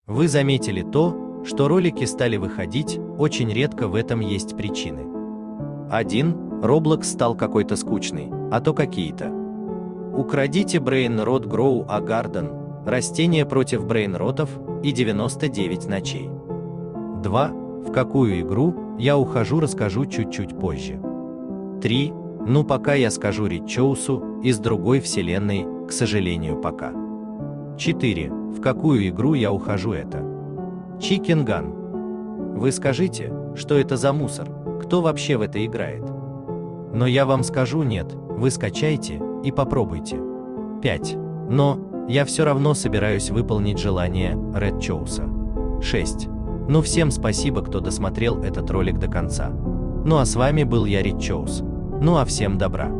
Вы заметили то, что ролики стали выходить очень редко, в этом есть причины. 1. Roblox стал какой-то скучный, а то какие-то. Украдите Brain Rot Grow a Garden, растения против брейнротов и 99 ночей. 2. В какую игру я ухожу, расскажу чуть-чуть позже. 3. Ну пока я скажу Ричоусу из другой вселенной, к сожалению, пока. 4. В какую игру я ухожу, это Chicken Gun. Вы скажите, что это за мусор, кто вообще в это играет? Но я вам скажу нет, вы скачайте и попробуйте. 5. Но я все равно собираюсь выполнить желание Ричоуса. 6. Ну всем спасибо, кто досмотрел этот ролик до конца. Ну а с вами был я, Ричоус. Ну а всем добра.